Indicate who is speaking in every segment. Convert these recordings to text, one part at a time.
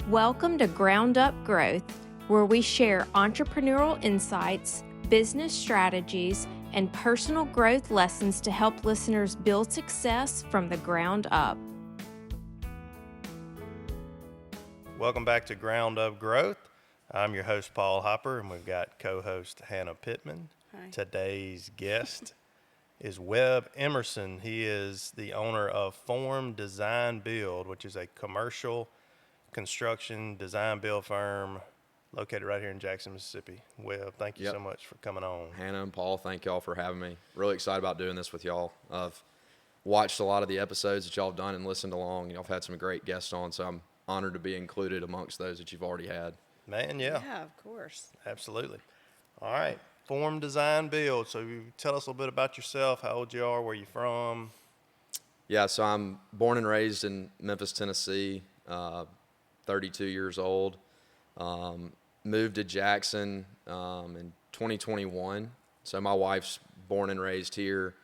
Speaker 1: Welcome to Ground Up Growth, where we share entrepreneurial insights, business strategies, and personal growth lessons to help listeners build success from the ground up.
Speaker 2: Welcome back to Ground Up Growth. I'm your host, Paul Hopper, and we've got co-host Hannah Pittman.
Speaker 3: Hi.
Speaker 2: Today's guest is Webb Emerson. He is the owner of Form Design Build, which is a commercial construction design build firm located right here in Jackson, Mississippi. Webb, thank you so much for coming on.
Speaker 4: Hannah and Paul, thank y'all for having me. Really excited about doing this with y'all. I've watched a lot of the episodes that y'all have done and listened along. Y'all have had some great guests on, so I'm honored to be included amongst those that you've already had.
Speaker 2: Man, yeah.
Speaker 3: Yeah, of course.
Speaker 2: Absolutely. All right. Form Design Build. So you tell us a little bit about yourself, how old you are, where you from.
Speaker 4: Yeah, so I'm born and raised in Memphis, Tennessee, 32 years old. Moved to Jackson in 2021. So my wife's born and raised here.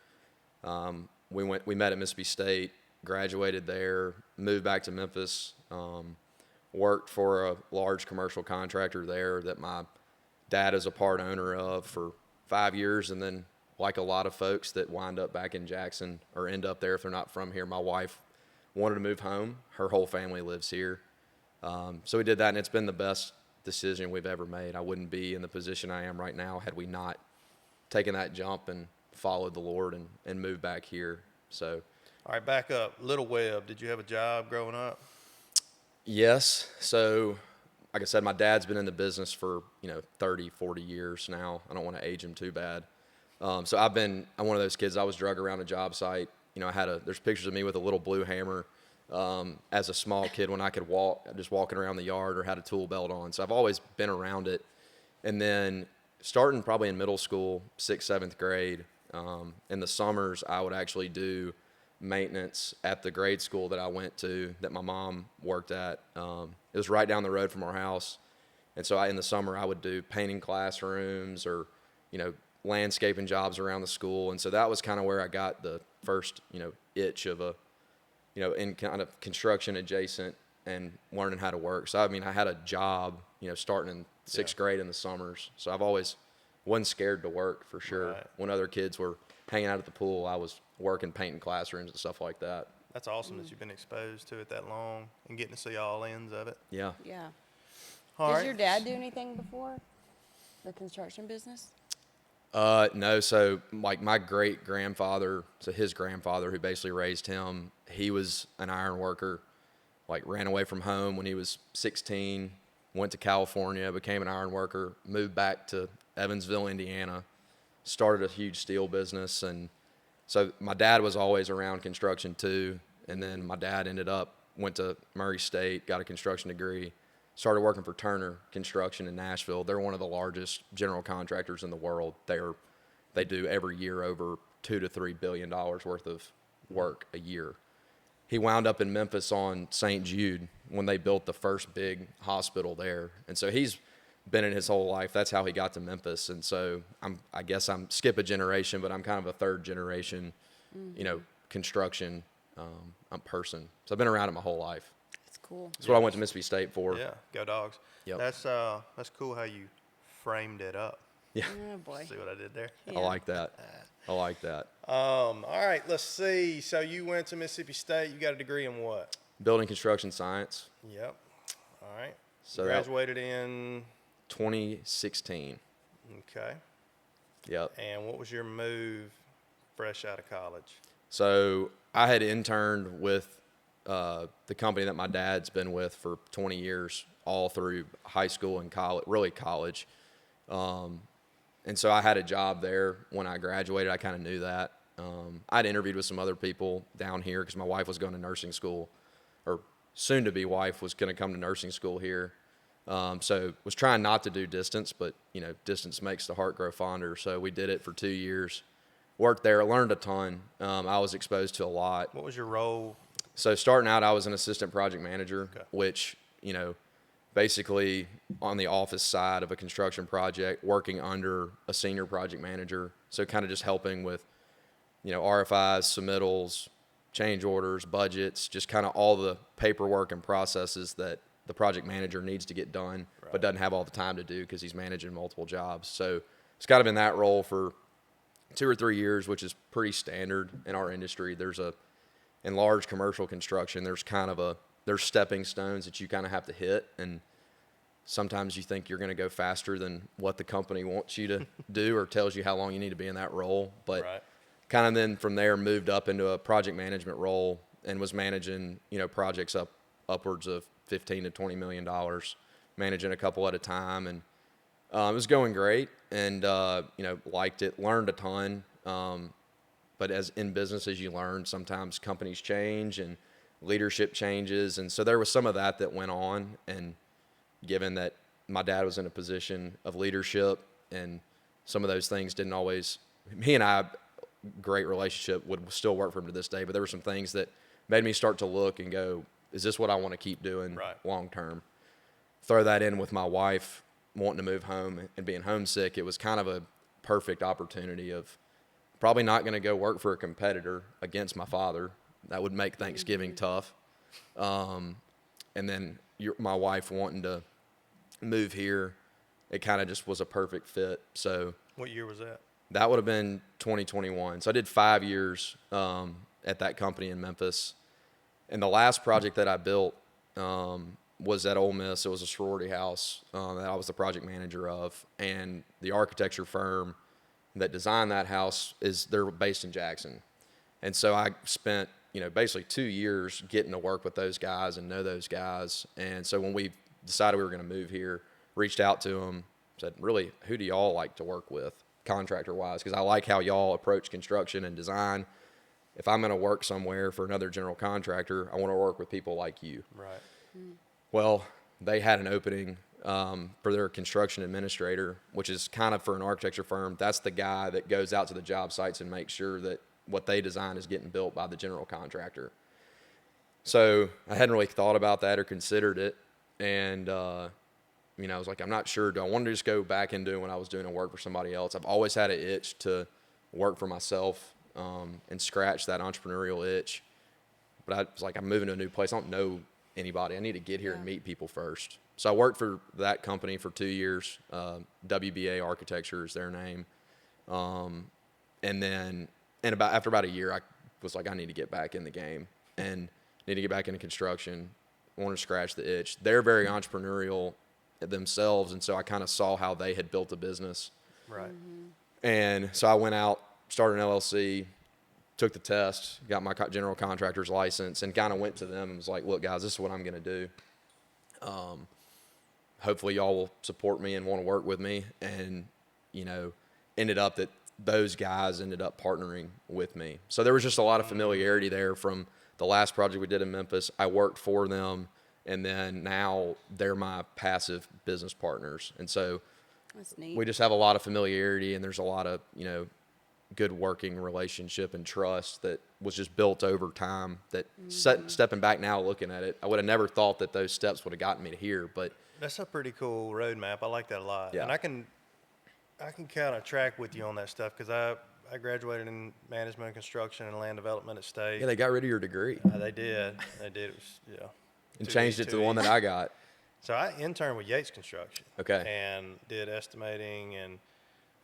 Speaker 4: We met at Mississippi State, graduated there, moved back to Memphis, worked for a large commercial contractor there that my dad is a part owner of for 5 years. And then, like a lot of folks that wind up back in Jackson or end up there if they're not from here, my wife wanted to move home. Her whole family lives here. So we did that, and it's been the best decision we've ever made. I wouldn't be in the position I am right now had we not taken that jump and followed the Lord and moved back here. So,
Speaker 2: All right, back up. Little Webb, did you have a job growing up?
Speaker 4: yes. So, like I said, my dad's been in the business for, 30, 40 years now. I don't want to age him too bad. So I'm one of those kids. I was drug around a job site. There's pictures of me with a little blue hammer as a small kid when I could walk, just walking around the yard, or had a tool belt on. So I've always been around it. And then starting probably in middle school, 6th, 7th grade, in the summers, I would actually do maintenance at the grade school that I went to that my mom worked at. It was right down the road from our house. And so in the summer, I would do painting classrooms or, landscaping jobs around the school. And so that was kind of where I got the first, itch of in kind of construction adjacent and learning how to work. So, I had a job, starting in 6th grade in the summers. So I've always wasn't scared to work for sure.
Speaker 2: Right.
Speaker 4: When other kids were hanging out at the pool, I was working, painting classrooms and stuff like that.
Speaker 2: That's awesome that you've been exposed to it that long and getting to see all ends of it.
Speaker 4: Yeah.
Speaker 3: Yeah.
Speaker 2: All
Speaker 3: Did
Speaker 2: right.
Speaker 3: your dad do anything before the construction business?
Speaker 4: No. So like my great grandfather, so his grandfather who basically raised him, he was an iron worker, like ran away from home when he was 16, went to California, became an iron worker, moved back to Evansville, Indiana, started a huge steel business. And so my dad was always around construction too. And then my dad went to Murray State, got a construction degree, started working for Turner Construction in Nashville. They're one of the largest general contractors in the world. They do every year over $2 to $3 billion worth of work a year. He wound up in Memphis on St. Jude when they built the first big hospital there. And so he's been in his whole life. That's how he got to Memphis. And so I guess I'm skip a generation, but I'm kind of a third generation, construction person. So I've been around it my whole life.
Speaker 3: That's cool.
Speaker 4: That's what I went to Mississippi State for.
Speaker 2: Yeah, go Dogs.
Speaker 4: Yep.
Speaker 2: That's cool how you framed it up.
Speaker 4: Yeah.
Speaker 3: Oh, boy.
Speaker 2: See what I did there?
Speaker 3: Yeah.
Speaker 4: I like that.
Speaker 2: All right, let's see. So you went to Mississippi State. You got a degree in what?
Speaker 4: Building construction science.
Speaker 2: Yep. All right.
Speaker 4: So
Speaker 2: Graduated in
Speaker 4: 2016.
Speaker 2: Okay.
Speaker 4: Yep.
Speaker 2: And what was your move fresh out of college?
Speaker 4: So I had interned with the company that my dad's been with for 20 years, all through high school and college, really college. And so I had a job there when I graduated. I kind of knew that. I'd interviewed with some other people down here because my wife was going to nursing school, or soon-to-be wife was going to come to nursing school here. So was trying not to do distance, but, distance makes the heart grow fonder. So we did it for 2 years. Worked there, learned a ton. I was exposed to a lot.
Speaker 2: What was your role?
Speaker 4: So starting out, I was an assistant project manager,
Speaker 2: Okay.
Speaker 4: which, basically on the office side of a construction project, working under a senior project manager. So kind of just helping with, RFIs, submittals, change orders, budgets, just kind of all the paperwork and processes that the project manager needs to get done, but doesn't have all the time to do because he's managing multiple jobs. So it's kind of in that role for 2 or 3 years, which is pretty standard in our industry. In large commercial construction, there's stepping stones that you kind of have to hit, and sometimes you think you're going to go faster than what the company wants you to do or tells you how long you need to be in that role. But kind of then from there moved up into a project management role and was managing, projects upwards of $15 to $20 million, managing a couple at a time. And it was going great and, liked it, learned a ton. But as in business, as you learn, sometimes companies change and leadership changes. And so there was some of that went on. And given that my dad was in a position of leadership and some of those things didn't always, he and I, great relationship, would still work for him to this day. But there were some things that made me start to look and go, is this what I want to keep doing long term? Throw that in with my wife wanting to move home and being homesick. It was kind of a perfect opportunity of probably not going to go work for a competitor against my father. That would make Thanksgiving tough. And then my wife wanting to move here, it kind of just was a perfect fit. So
Speaker 2: what year was that?
Speaker 4: That would have been 2021. So I did 5 years at that company in Memphis. And the last project that I built was at Ole Miss. It was a sorority house that I was the project manager of. And the architecture firm that designed that house they're based in Jackson. And so I spent, basically 2 years getting to work with those guys and know those guys. And so when we decided we were going to move here, reached out to them, said, really, who do y'all like to work with contractor-wise? Because I like how y'all approach construction and design. If I'm going to work somewhere for another general contractor, I want to work with people like you.
Speaker 2: Right.
Speaker 4: Well, they had an opening for their construction administrator, which is kind of for an architecture firm. That's the guy that goes out to the job sites and makes sure that what they design is getting built by the general contractor. So I hadn't really thought about that or considered it. And, I was like, I'm not sure. Do I want to just go back and do what I was doing and work for somebody else? I've always had an itch to work for myself and scratch that entrepreneurial itch. But I was like, I'm moving to a new place. I don't know anybody. I need to get here and meet people first. So I worked for that company for 2 years. WBA Architecture is their name. And then after about a year, I was like, I need to get back in the game and need to get back into construction. I want to scratch the itch. They're very entrepreneurial themselves, and so I kind of saw how they had built a business.
Speaker 2: Right.
Speaker 4: And so I went out, started an LLC, took the test, got my general contractor's license, and kind of went to them and was like, look, guys, this is what I'm going to do. Hopefully y'all will support me and want to work with me. And, ended up that those guys ended up partnering with me. So there was just a lot of familiarity there from the last project we did in Memphis. I worked for them, and then now they're my passive business partners. And so
Speaker 3: That's neat.
Speaker 4: we just have a lot of familiarity, and there's a lot of, good working relationship and trust that was just built over time that stepping back now, looking at it, I would have never thought that those steps would have gotten me to here, but
Speaker 2: That's a pretty cool roadmap. I like that a lot.
Speaker 4: Yeah.
Speaker 2: And I can kind of track with you on that stuff because I graduated in management and construction and land development at State.
Speaker 4: yeah, they got rid of your degree
Speaker 2: They did. It was,
Speaker 4: and
Speaker 2: too
Speaker 4: changed
Speaker 2: easy,
Speaker 4: it to
Speaker 2: too
Speaker 4: the one
Speaker 2: easy.
Speaker 4: that I got.
Speaker 2: So I interned with Yates Construction.
Speaker 4: Okay.
Speaker 2: And did estimating and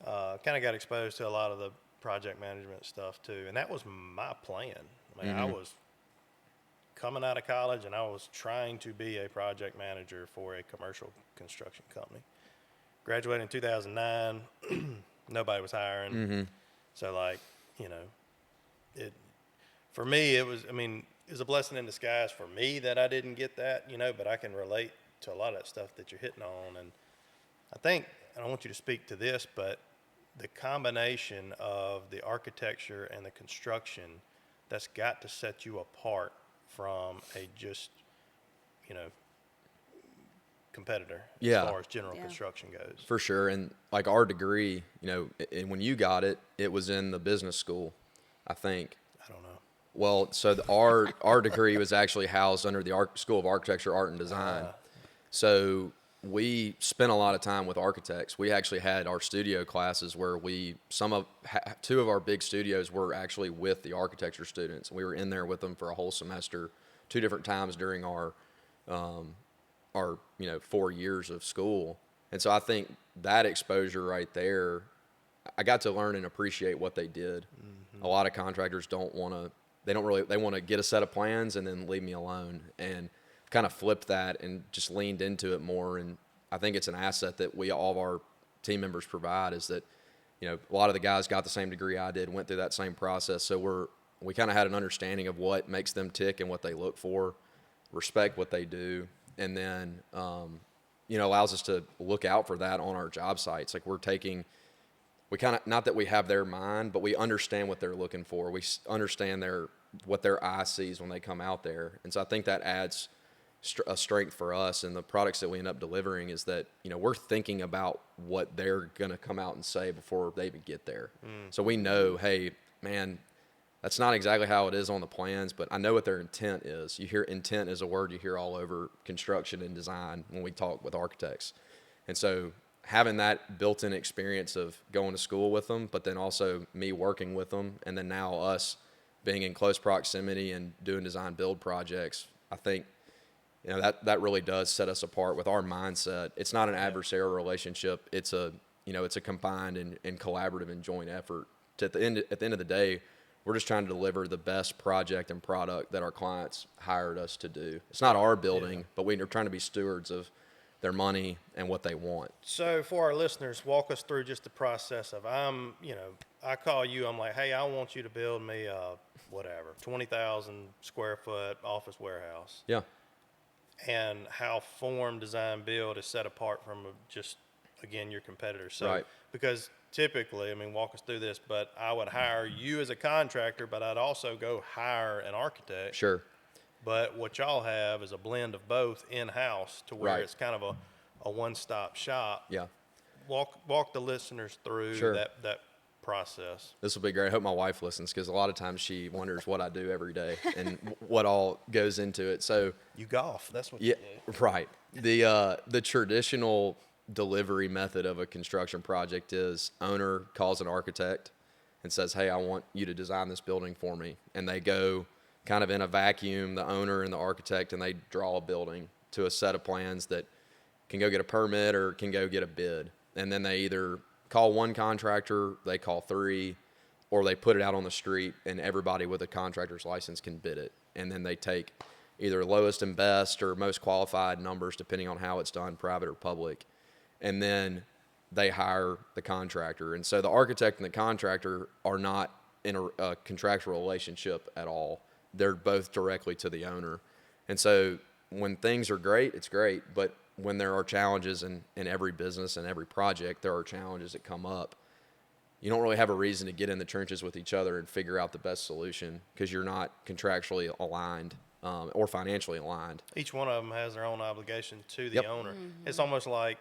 Speaker 2: kind of got exposed to a lot of the project management stuff too. And that was my plan. I mean, I was coming out of college and I was trying to be a project manager for a commercial construction company. Graduated in 2009. Nobody was hiring. So for me, it was a blessing in disguise for me that I didn't get that, but I can relate to a lot of that stuff that you're hitting on. And I don't want you to speak to this, but the combination of the architecture and the construction, that's got to set you apart from a just, competitor
Speaker 4: Yeah.
Speaker 2: as far as general
Speaker 3: Yeah.
Speaker 2: construction goes.
Speaker 4: For sure. And like our degree, and when you got it, it was in the business school, I think.
Speaker 2: I don't know.
Speaker 4: Well, so our degree was actually housed under the School of Architecture, Art and Design. So we spent a lot of time with architects. We actually had our studio classes where two of our big studios were actually with the architecture students. We were in there with them for a whole semester, 2 different times during our our 4 years of school. And so I think that exposure right there, I got to learn and appreciate what they did. A lot of contractors they want to get a set of plans and then leave me alone, and kind of flipped that and just leaned into it more. And I think it's an asset that all of our team members provide, is that, a lot of the guys got the same degree I did, went through that same process. So we kind of had an understanding of what makes them tick and what they look for, respect what they do, and then, allows us to look out for that on our job sites. Like we kind of, not that we have their mind, but we understand what they're looking for. We understand what their eye sees when they come out there. And so I think that adds a strength for us, and the products that we end up delivering is that, we're thinking about what they're going to come out and say before they even get there. So we know, hey, man, that's not exactly how it is on the plans, but I know what their intent is. You hear intent is a word you hear all over construction and design when we talk with architects. And so having that built-in experience of going to school with them, but then also me working with them, and then now us being in close proximity and doing design build projects, I think, that really does set us apart with our mindset. It's not an adversarial relationship. It's a combined and collaborative and joint effort. At the end of the day, we're just trying to deliver the best project and product that our clients hired us to do. It's not our building, but we're trying to be stewards of their money and what they want.
Speaker 2: So for our listeners, walk us through just the process of, I call you, I'm like, hey, I want you to build me a 20,000 square foot office warehouse.
Speaker 4: Yeah.
Speaker 2: And how Form Design Build is set apart from just, again, your competitors. So,
Speaker 4: right.
Speaker 2: Because typically, walk us through this, but I would hire you as a contractor, but I'd also go hire an architect.
Speaker 4: Sure.
Speaker 2: But what y'all have is a blend of both in-house to where it's kind of a one-stop shop.
Speaker 4: Yeah.
Speaker 2: Walk the listeners through that process.
Speaker 4: This will be great. I hope my wife listens, because a lot of times she wonders what I do every day and what all goes into it. So
Speaker 2: you golf. That's what you do.
Speaker 4: Right. The traditional delivery method of a construction project is owner calls an architect and says, hey, I want you to design this building for me. And they go kind of in a vacuum, the owner and the architect, and they draw a building to a set of plans that can go get a permit or can go get a bid. And then they either call one contractor, they call three, or they put it out on the street and everybody with a contractor's license can bid it. And then they take either lowest and best or most qualified numbers, depending on how it's done, private or public. And then they hire the contractor. And so the architect and the contractor are not in a contractual relationship at all. They're both directly to the owner. And so when things are great, it's great. But when there are challenges in every business and every project, there are challenges that come up. You don't really have a reason to get in the trenches with each other and figure out the best solution, because you're not contractually aligned or financially aligned.
Speaker 2: Each one of them has their own obligation to the owner. Mm-hmm. It's almost like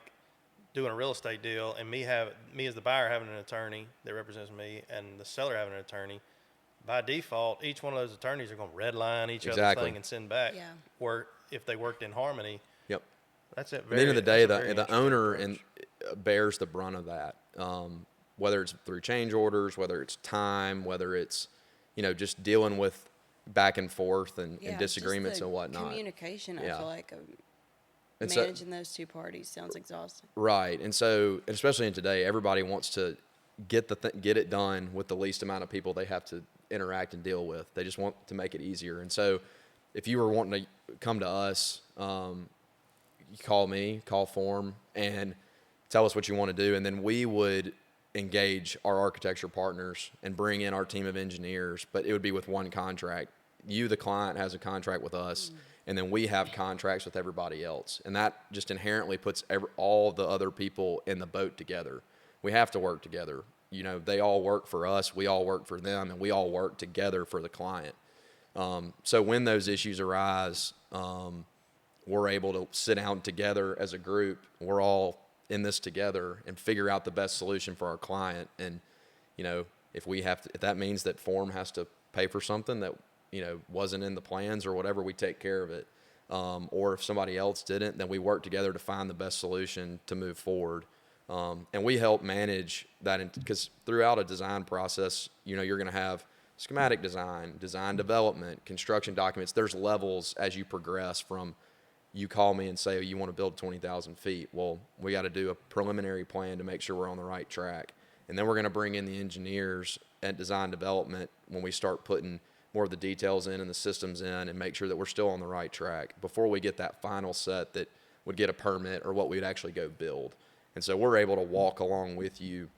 Speaker 2: doing a real estate deal and me as the buyer having an attorney that represents me and the seller having an attorney. By default, each one of those attorneys are going to redline each other's thing and send back. Yeah. Or if they worked in harmony.
Speaker 4: Yep.
Speaker 2: That's it.
Speaker 4: At the end of the day, the owner bears the brunt of that. Whether it's through change orders, whether it's time, whether it's, just dealing with back and forth and disagreements and whatnot.
Speaker 3: Communication, I feel like managing those two parties sounds exhausting.
Speaker 4: Right. And so, especially in today, everybody wants to get it done with the least amount of people they have to interact and deal with. They just want to make it easier. And so if you were wanting to come to us, you call Form and tell us what you want to do. And then we would engage our architecture partners and bring in our team of engineers, but it would be with one contract. You, the client, has a contract with us, and then we have contracts with everybody else. And that just inherently puts all the other people in the boat together. We have to work together. They all work for us, we all work for them, and we all work together for the client. So when those issues arise, we're able to sit down together as a group. We're all in this together and figure out the best solution for our client. And, if that means that Form has to pay for something that, wasn't in the plans or whatever, we take care of it. Or if somebody else didn't, then we work together to find the best solution to move forward. And we help manage that, because throughout a design process, you're going to have schematic design development, construction documents. There's levels as you progress from you call me and say, oh, you want to build 20,000 feet. Well, we got to do a preliminary plan to make sure we're on the right track. And then we're going to bring in the engineers at design development when we start putting more of the details in and the systems in, and make sure that we're still on the right track before we get that final set that would get a permit or what we'd actually go build. And so we're able to walk along with you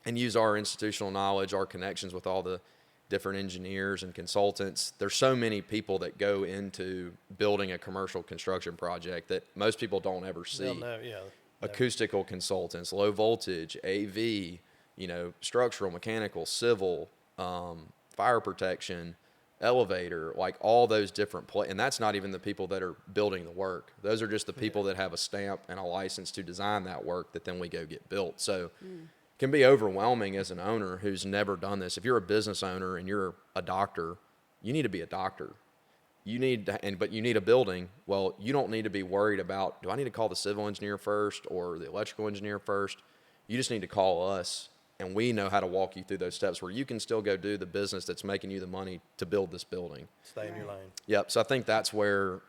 Speaker 4: and use our institutional knowledge, our connections with all the different engineers and consultants. There's so many people that go into building a commercial construction project that most people don't ever see.
Speaker 2: They'll know, yeah.
Speaker 4: Acoustical consultants, low voltage, AV, structural, mechanical, civil, fire protection, elevator, like all those different and that's not even the people that are building the work. Those are just the people that have a stamp and a license to design that work that then we go get built. So it can be overwhelming as an owner who's never done this. If you're a business owner and you're a doctor, you need to be a doctor. But you need a building. Well, you don't need to be worried about, do I need to call the civil engineer first or the electrical engineer first? You just need to call us, and we know how to walk you through those steps where you can still go do the business that's making you the money to build this building.
Speaker 2: Stay in your lane.
Speaker 4: Yep. So I think that's where,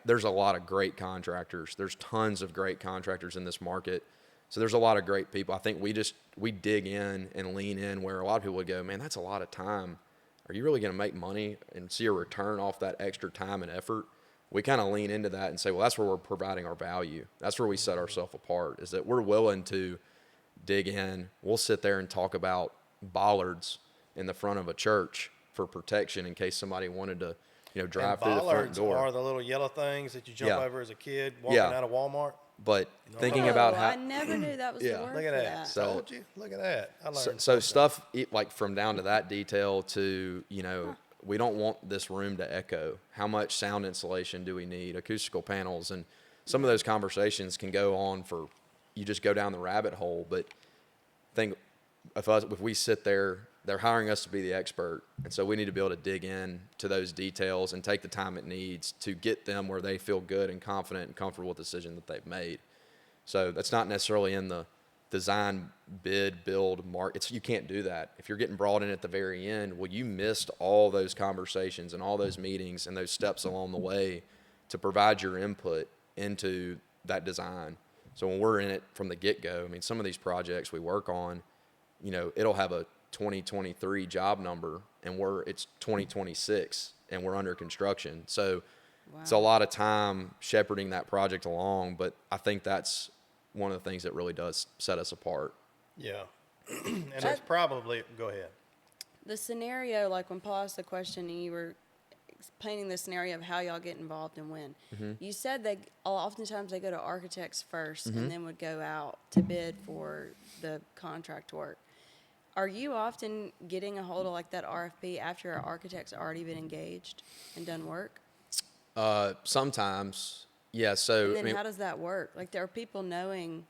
Speaker 4: there's a lot of great contractors. There's tons of great contractors in this market. So there's a lot of great people. I think we dig in and lean in where a lot of people would go, man, that's a lot of time. Are you really going to make money and see a return off that extra time and effort? We kind of lean into that and say, well, that's where we're providing our value. That's where we set ourselves apart, is that we're willing to dig in. We'll sit there and talk about bollards in the front of a church for protection in case somebody wanted to, drive through the front door.
Speaker 2: Bollards are the little yellow things that you jump
Speaker 4: Yeah.
Speaker 2: over as a kid walking
Speaker 4: Yeah.
Speaker 2: out of Walmart.
Speaker 4: But thinking about how
Speaker 3: I never knew that was
Speaker 4: Yeah.
Speaker 3: the word
Speaker 2: Look at
Speaker 3: for
Speaker 2: that.
Speaker 3: that.
Speaker 4: So-
Speaker 2: Told you. Look at that. I learned.
Speaker 4: So stuff like from down to that detail to, we don't want this room to echo. How much sound insulation do we need? Acoustical panels. And some of those conversations can go on for, you just go down the rabbit hole. But think if we sit there, they're hiring us to be the expert. And so we need to be able to dig in to those details and take the time it needs to get them where they feel good and confident and comfortable with the decision that they've made. So that's not necessarily in the design, bid, build, mark. You can't do that. If you're getting brought in at the very end, well, you missed all those conversations and all those meetings and those steps along the way to provide your input into that design. So when we're in it from the get-go, some of these projects we work on, it'll have a 2023 job number and it's 2026 and we're under construction. So it's a lot of time shepherding that project along, but I think that's one of the things that really does set us apart.
Speaker 2: Yeah. And it's probably, go ahead.
Speaker 3: The scenario, like when Paul asked the question and you were painting the scenario of how y'all get involved and when. You said that oftentimes they go to architects first and then would go out to bid for the contract work. Are you often getting a hold of like that RFP after our architect's already been engaged and done work?
Speaker 4: Sometimes, yeah. So
Speaker 3: And then how does that work? Like there are people knowing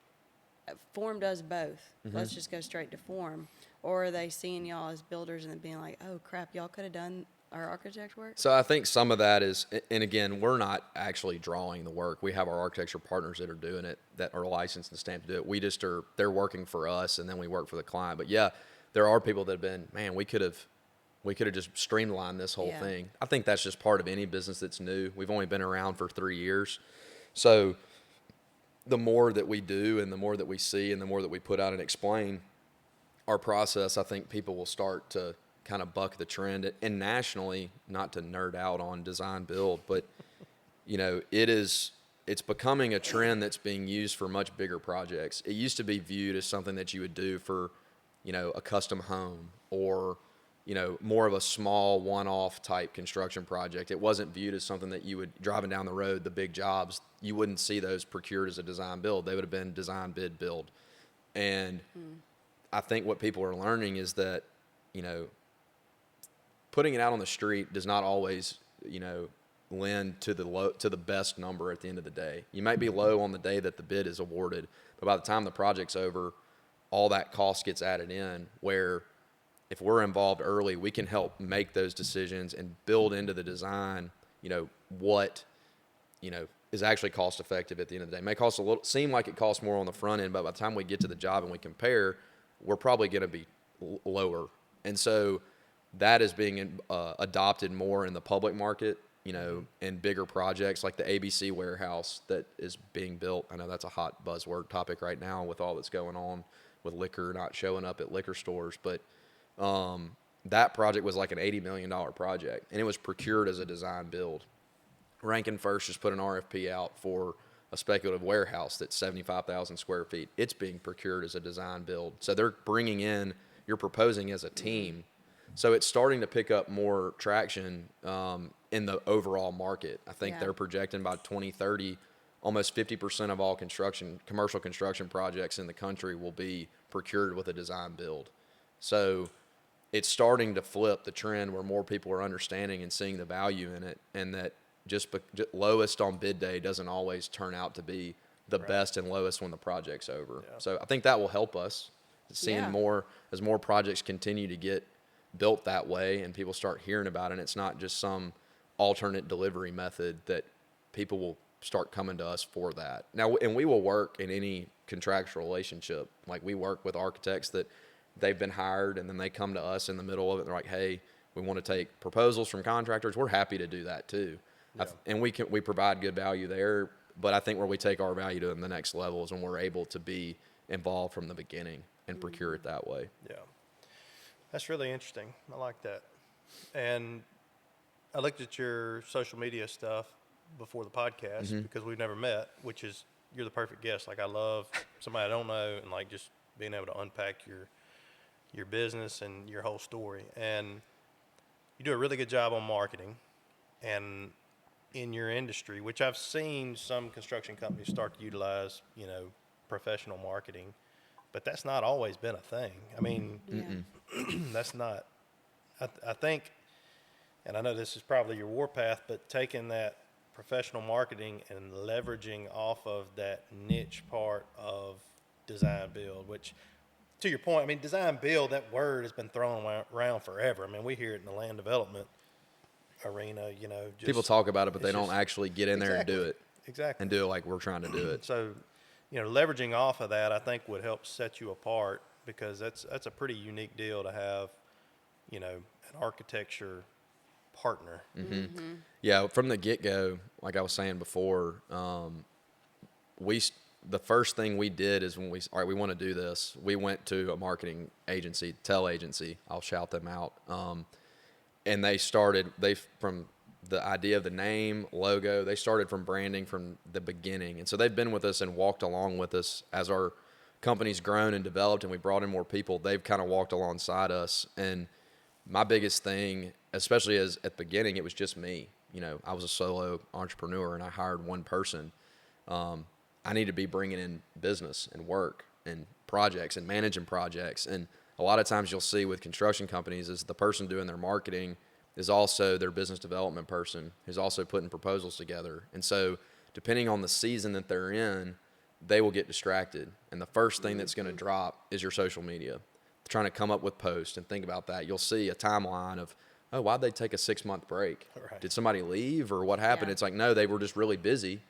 Speaker 3: Form does both. Let's just go straight to Form. Or are they seeing y'all as builders and then being like, oh crap, y'all could have done our architect work?
Speaker 4: So I think some of that is, and again, we're not actually drawing the work. We have our architecture partners that are doing it, that are licensed and stamped to do it. They're working for us and then we work for the client. But yeah, there are people that have been, man, we could have just streamlined this whole thing. I think that's just part of any business that's new. We've only been around for 3 years. So the more that we do and the more that we see and the more that we put out and explain our process, I think people will start to kind of buck the trend. And nationally, not to nerd out on design build, but it's becoming a trend that's being used for much bigger projects. It used to be viewed as something that you would do for, a custom home or, more of a small one-off type construction project. It wasn't viewed as something that you would, driving down the road, the big jobs, you wouldn't see those procured as a design build. They would have been design bid build. And I think what people are learning is that, putting it out on the street does not always, lend to the best number at the end of the day. You might be low on the day that the bid is awarded, but by the time the project's over, all that cost gets added in, where if we're involved early, we can help make those decisions and build into the design, what, is actually cost effective at the end of the day. It may seem like it costs more on the front end, but by the time we get to the job and we compare, we're probably going to be lower. And so that is being adopted more in the public market. in bigger projects like the ABC warehouse that is being built. I know that's a hot buzzword topic right now with all that's going on with liquor not showing up at liquor stores. But that project was like an $80 million project, and it was procured as a design build. Rankin First just put an RFP out for a speculative warehouse that's 75,000 square feet. It's being procured as a design build. So they're bringing in, you're proposing as a team. So it's starting to pick up more traction in the overall market. I think they're projecting by 2030, almost 50% of all commercial construction projects in the country will be procured with a design build. So it's starting to flip the trend where more people are understanding and seeing the value in it, and that just lowest on bid day doesn't always turn out to be the best and lowest when the project's over. Yeah. So I think that will help us seeing more as more projects continue to get built that way and people start hearing about it. And it's not just some alternate delivery method, that people will start coming to us for that. Now, and we will work in any contractual relationship. Like, we work with architects that they've been hired and then they come to us in the middle of it and they're like, hey, we want to take proposals from contractors. We're happy to do that too. Yeah. And we provide good value there, but I think where we take our value to the next level is when we're able to be involved from the beginning and procure it that way.
Speaker 2: Yeah. That's really interesting. I like that. And I looked at your social media stuff before the podcast because we've never met, which is, you're the perfect guest. Like, I love somebody I don't know, and like just being able to unpack your business and your whole story. And you do a really good job on marketing. And in your industry, which I've seen some construction companies start to utilize, professional marketing, but that's not always been a thing. I mean, that's not, I think, and I know this is probably your warpath, but taking that professional marketing and leveraging off of that niche part of design build, which, to your point, I mean, design build, that word has been thrown around forever. I mean, we hear it in the land development arena, just,
Speaker 4: people talk about it, but they don't actually get in there and do it.
Speaker 2: Exactly.
Speaker 4: And do it like we're trying to do it.
Speaker 2: So, leveraging off of that, I think would help set you apart, because that's a pretty unique deal to have, an architecture partner.
Speaker 4: Yeah, from the get-go, like I was saying before, the first thing we did is when we want to do this, we went to a marketing agency, agency. I'll shout them out. And from the idea of the name, logo, they started from branding from the beginning. And so they've been with us and walked along with us as our company's grown and developed and we brought in more people. They've kind of walked alongside us. And my biggest thing, especially at the beginning, it was just me. I was a solo entrepreneur and I hired one person. I need to be bringing in business and work and projects and managing projects. And a lot of times you'll see with construction companies is the person doing their marketing is also their business development person who's also putting proposals together. And so depending on the season that they're in, they will get distracted. And the first thing that's going to drop is your social media. Trying to come up with posts and think about that. You'll see a timeline of, oh, why'd they take a 6-month break? Right. Did somebody leave or what happened? Yeah. It's like, no, they were just really busy.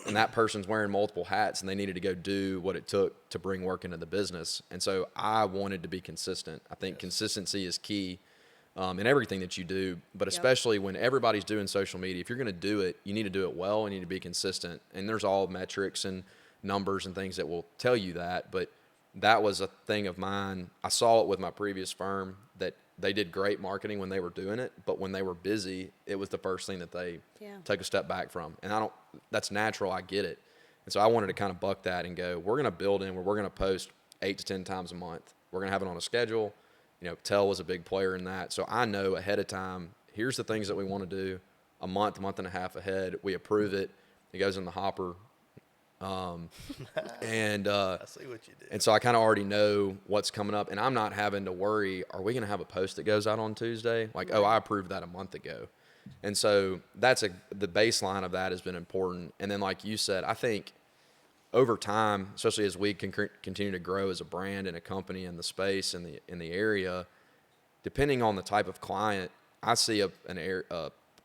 Speaker 4: And that person's wearing multiple hats and they needed to go do what it took to bring work into the business. And so I wanted to be consistent. I think consistency is key in everything that you do, but especially when everybody's doing social media. If you're going to do it, you need to do it well and you need to be consistent. And there's all metrics and numbers and things that will tell you that. But that was a thing of mine. I saw it with my previous firm that they did great marketing when they were doing it, but when they were busy, it was the first thing that they took a step back from. And that's natural. I get it. And so I wanted to kind of buck that and go, we're going to build in where we're going to post 8 to 10 times a month. We're going to have it on a schedule. Tell was a big player in that. So I know ahead of time, here's the things that we want to do a month and a half ahead. We approve it. It goes in the hopper. And I see what you did. And so I kind of already know what's coming up, and I'm not having to worry, are we going to have a post that goes out on Tuesday? Like, I approved that a month ago. And so the baseline of that has been important. And then, like you said, I think over time, especially as we can continue to grow as a brand and a company in the space in the area, depending on the type of client, I see a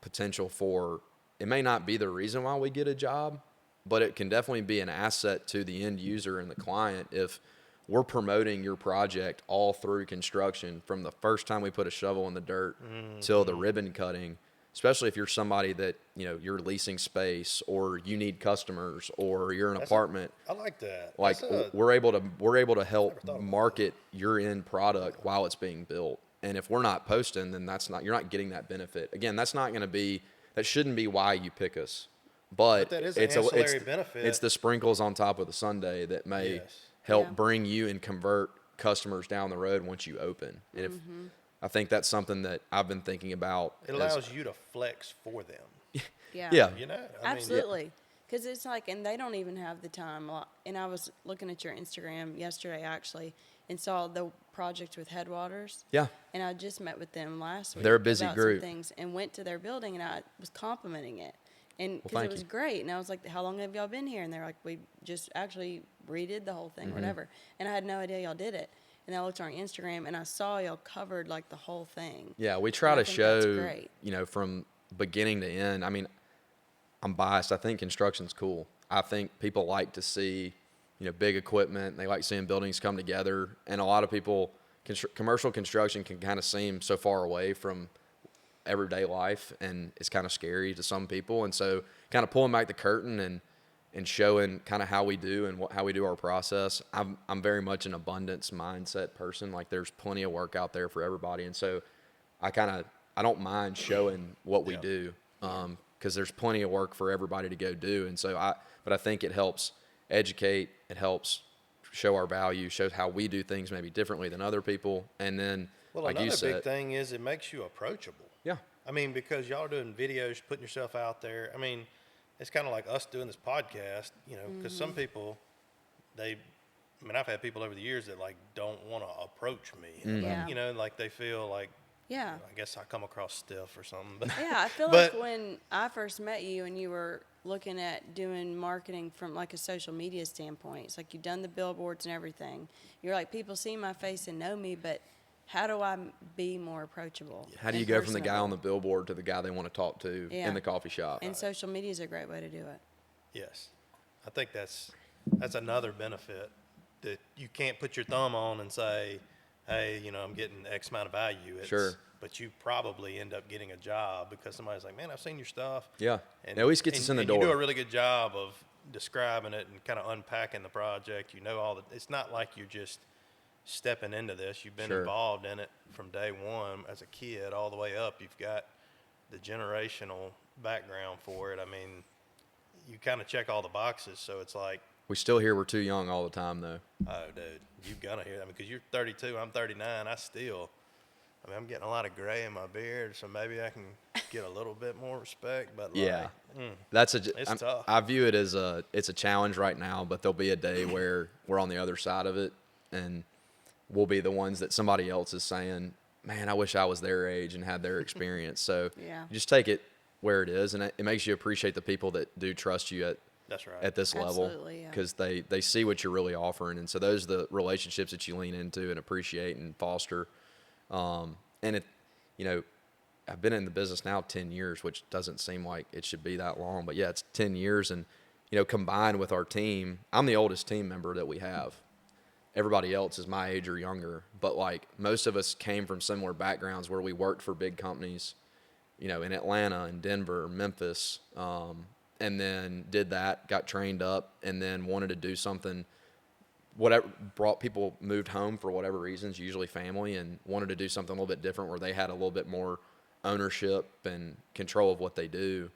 Speaker 4: potential for, it may not be the reason why we get a job, but it can definitely be an asset to the end user and the client if we're promoting your project all through construction from the first time we put a shovel in the dirt till the ribbon cutting. especially if you're somebody that, you're leasing space or you need customers or you're an apartment.
Speaker 2: I like that.
Speaker 4: Like we're able to help
Speaker 2: thought about
Speaker 4: market your end product while it's being built. And if we're not posting, then you're not getting that benefit. Again, that shouldn't be why you pick us. But
Speaker 2: that is an ancillary benefit.
Speaker 4: It's the sprinkles on top of the sundae that may help bring you and convert customers down the road once you open. And if I think that's something that I've been thinking about.
Speaker 2: It allows you to flex for them.
Speaker 4: Yeah.
Speaker 3: Absolutely. Because it's like, and they don't even have the time. And I was looking at your Instagram yesterday, actually, and saw the project with Headwaters.
Speaker 4: Yeah.
Speaker 3: And I just met with them last week.
Speaker 4: They're a busy
Speaker 3: about
Speaker 4: group.
Speaker 3: Some things, and went to their building, and I was complimenting it. And because
Speaker 4: thank
Speaker 3: it was
Speaker 4: you.
Speaker 3: great. And I was like, how long have y'all been here? And they're like, we just actually redid the whole thing, whatever. And I had no idea y'all did it. And I looked on Instagram, and I saw y'all covered, like, the whole thing.
Speaker 4: Yeah, we try
Speaker 3: And I
Speaker 4: to
Speaker 3: think that's
Speaker 4: show,
Speaker 3: great.
Speaker 4: from beginning to end. I mean, I'm biased. I think construction's cool. I think people like to see, big equipment. They like seeing buildings come together. And a lot of people, commercial construction can kind of seem so far away from everyday life, and it's kind of scary to some people. And so kind of pulling back the curtain and showing kind of how we do and how we do our process. I'm very much an abundance mindset person. Like, there's plenty of work out there for everybody. And so I don't mind showing what we do, because there's plenty of work for everybody to go do. And so but I think it helps educate, it helps show our value, shows how we do things maybe differently than other people. And then, like you said,
Speaker 2: another big thing is it makes you approachable.
Speaker 4: Yeah.
Speaker 2: I mean, because y'all are doing videos, putting yourself out there. I mean, it's kind of like us doing this podcast, because some people, I've had people over the years that, like, don't want to approach me.
Speaker 3: Yeah.
Speaker 2: Like they feel like,
Speaker 3: Yeah.
Speaker 2: I guess I come across stiff or something. But
Speaker 3: Yeah, I feel like when I first met you and you were looking at doing marketing from, like, a social media standpoint, it's like you've done the billboards and everything. You're like, people see my face and know me, but how do I be more approachable?
Speaker 4: how do you
Speaker 3: and
Speaker 4: go from the guy
Speaker 3: personable?
Speaker 4: on the billboard to the guy they want to talk to in the coffee shop?
Speaker 3: And social media is a great way to do it.
Speaker 2: yes, I think that's another benefit that you can't put your thumb on and say, hey, I'm getting X amount of value.
Speaker 4: Sure.
Speaker 2: But you probably end up getting a job because somebody's like, man, I've seen your stuff.
Speaker 4: Yeah.
Speaker 2: And
Speaker 4: It always gets us in the door.
Speaker 2: You do a really good job of describing it and kind of unpacking the project. It's not like you're just stepping into this. You've been
Speaker 4: Sure.
Speaker 2: involved in it from day one as a kid all the way up. You've got the generational background for it. I mean, you kind of check all the boxes. So it's like,
Speaker 4: We still hear we're too young all the time, though.
Speaker 2: oh, dude, you're going to hear that because you're 32, I'm 39. I'm getting a lot of gray in my beard, so maybe I can get a little bit more respect. But
Speaker 4: Yeah.
Speaker 2: it's tough.
Speaker 4: I view it as it's a challenge right now, but there'll be a day where we're on the other side of it, and we'll be the ones that somebody else is saying, man, I wish I was their age and had their experience. So
Speaker 3: Yeah.
Speaker 4: just take it where it is, and it makes you appreciate the people that do trust you
Speaker 2: That's right.
Speaker 4: at this level,
Speaker 3: Absolutely, yeah.
Speaker 4: because they see what you're really offering. And so those are the relationships that you lean into and appreciate and foster. And I've been in the business now 10 years, which doesn't seem like it should be that long, but yeah, it's 10 years. And, combined with our team, I'm the oldest team member that we have. Everybody else is my age or younger, but, like, most of us came from similar backgrounds where we worked for big companies, in Atlanta and Denver, Memphis, and then did that, got trained up, and then wanted to do something. Whatever brought people moved home for whatever reasons, usually family, and wanted to do something a little bit different where they had a little bit more ownership and control of what they do.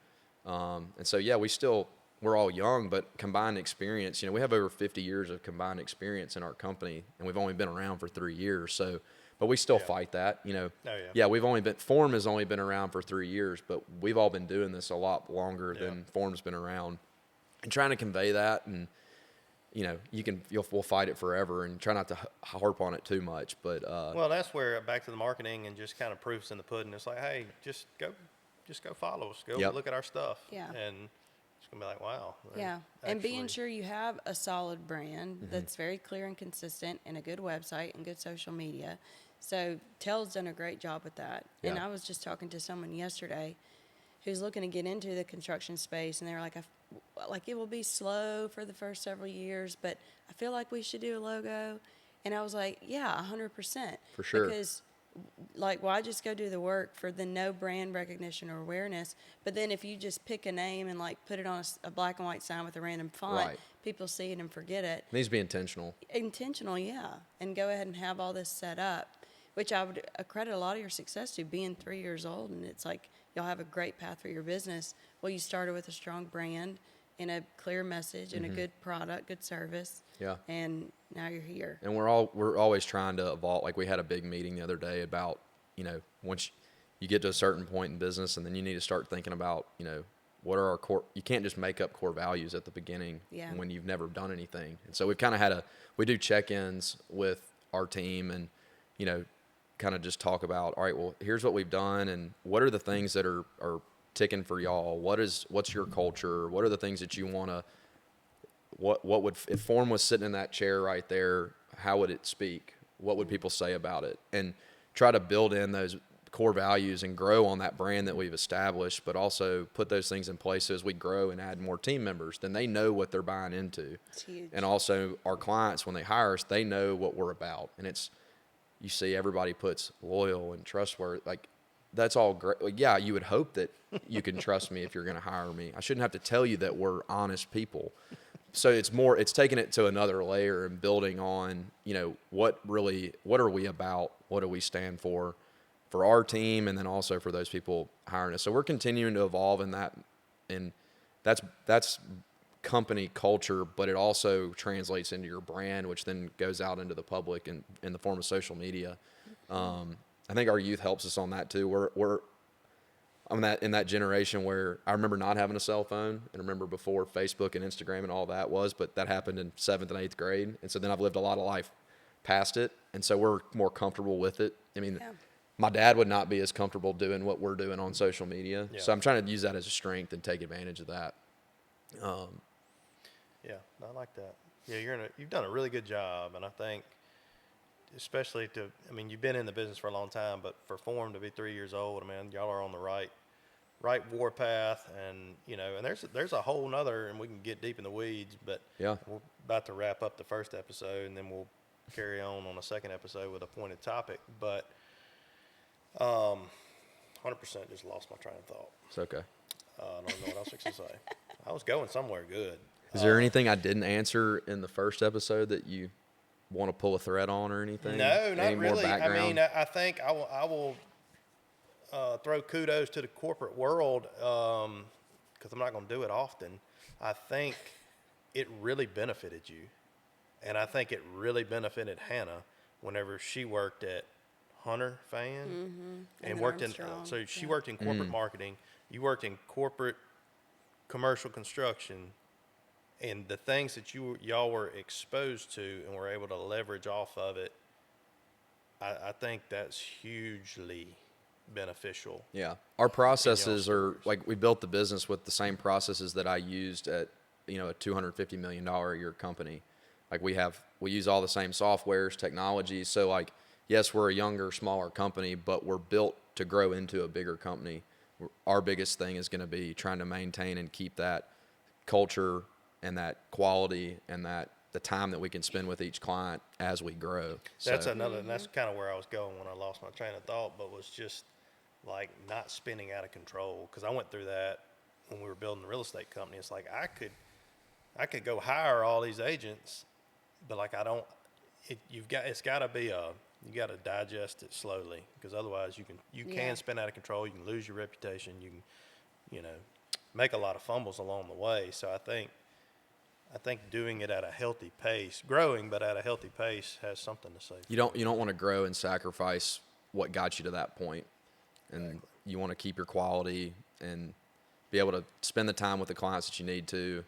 Speaker 4: And so, yeah, we're all young, but combined experience, we have over 50 years of combined experience in our company, and we've only been around for 3 years. So, but we still fight that,
Speaker 2: Oh,
Speaker 4: yeah, Form has only been around for 3 years, but we've all been doing this a lot longer than Form's been around, and trying to convey that. And, we'll fight it forever and try not to harp on it too much. But
Speaker 2: well, that's where back to the marketing and just kind of proofs in the pudding. It's like, hey, just go follow us. Go look at our stuff.
Speaker 3: Yeah.
Speaker 2: And it's gonna be like, wow.
Speaker 3: Yeah, and being
Speaker 2: actually-
Speaker 3: sure you have a solid brand that's very clear and consistent, and a good website and good social media. So Tell's done a great job with that. And
Speaker 4: Yeah.
Speaker 3: I was just talking to someone yesterday who's looking to get into the construction space, and they were like, it will be slow for the first several years, but I feel like we should do a logo. And I was like, yeah, 100%.
Speaker 4: For sure.
Speaker 3: Because like, why just go do the work for the no brand recognition or awareness? But then if you just pick a name and like put it on a black and white sign with a random font,
Speaker 4: Right.
Speaker 3: people see it and forget it.
Speaker 4: It needs to be intentional.
Speaker 3: Intentional, yeah. And go ahead and have all this set up, which I would accredit a lot of your success to, being 3 years old. And it's like, y'all have a great path for your business. Well, you started with a strong brand and a clear message and a good product, good service.
Speaker 4: Yeah.
Speaker 3: And now you're here.
Speaker 4: And we're always trying to evolve. Like we had a big meeting the other day about, once you get to a certain point in business, and then you need to start thinking about, what are our core, you can't just make up core values at the beginning when you've never done anything. And so we've kind of we do check-ins with our team and, kind of just talk about, all right, well, here's what we've done and what are the things that are ticking for y'all? What's your culture? What are the things that you want to, what would, if Form was sitting in that chair right there, how would it speak? What would people say about it? And try to build in those core values and grow on that brand that we've established, but also put those things in place so as we grow and add more team members, then they know what they're buying into.
Speaker 3: It's huge.
Speaker 4: And also our clients, when they hire us, they know what we're about. And you see everybody puts loyal and trustworthy, like that's all great. Like, yeah, you would hope that you can trust me if you're going to hire me. I shouldn't have to tell you that we're honest people. So it's taking it to another layer and building on, what are we about? What do we stand for our team? And then also for those people hiring us. So we're continuing to evolve in that. And that's company culture, but it also translates into your brand, which then goes out into the public in the form of social media. I think our youth helps us on that too. I'm in that generation where I remember not having a cell phone, and I remember before Facebook and Instagram and all that was, but that happened in 7th and 8th grade. And so then I've lived a lot of life past it. And so we're more comfortable with it. I mean, my dad would not be as comfortable doing what we're doing on social media. Yeah. So I'm trying to use that as a strength and take advantage of that.
Speaker 2: Yeah, I like that. Yeah, you've done a really good job. And I think, especially you've been in the business for a long time, but for Form to be 3 years old, y'all are on the right warpath, and and there's a whole nother, and we can get deep in the weeds, but
Speaker 4: yeah,
Speaker 2: we're about to wrap up the first episode, and then we'll carry on a second episode with a pointed topic. But 100% just lost my train of thought.
Speaker 4: It's okay.
Speaker 2: I don't know what else I was going to say. I was going somewhere good.
Speaker 4: Is there anything I didn't answer in the first episode that you want to pull a thread on or anything?
Speaker 2: No, not
Speaker 4: Any
Speaker 2: really.
Speaker 4: More background?
Speaker 2: I think I will throw kudos to the corporate world, because I'm not going to do it often. I think it really benefited you, and I think it really benefited Hannah whenever she worked at Hunter Fan and worked in. So she worked in corporate marketing. You worked in corporate commercial construction. And the things that y'all were exposed to and were able to leverage off of it, I think that's hugely beneficial.
Speaker 4: Yeah. Our processes are, like, we built the business with the same processes that I used at, a $250 million a year company. Like we use all the same softwares, technologies. So like, yes, we're a younger, smaller company, but we're built to grow into a bigger company. Our biggest thing is going to be trying to maintain and keep that culture and that quality and that the time that we can spend with each client as we grow.
Speaker 2: That's another, and that's kind of where I was going when I lost my train of thought, but was just like not spinning out of control. Because I went through that when we were building the real estate company. It's like I could go hire all these agents, but like you got to digest it slowly, because otherwise you can spin out of control. You can lose your reputation. You can make a lot of fumbles along the way. So I think doing it at a healthy pace, growing but at a healthy pace, has something to say.
Speaker 4: You don't want to grow and sacrifice what got you to that point, and you want to keep your quality and be able to spend the time with the clients that you need to.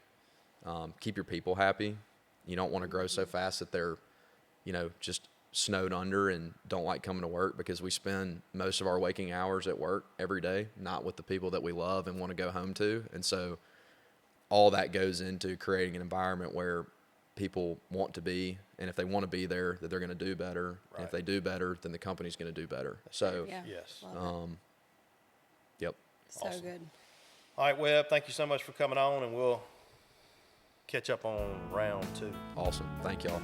Speaker 4: Keep your people happy. You don't want to grow so fast that they're, just snowed under and don't like coming to work, because we spend most of our waking hours at work every day, not with the people that we love and want to go home to. And so all that goes into creating an environment where people want to be, and if they want to be there, that they're going to do better. Right. And if they do better, then the company's going to do better. So,
Speaker 2: yes.
Speaker 4: Yep.
Speaker 3: So awesome. Good.
Speaker 2: All right, Webb, thank you so much for coming on, and we'll catch up on round 2.
Speaker 4: Awesome. Thank y'all.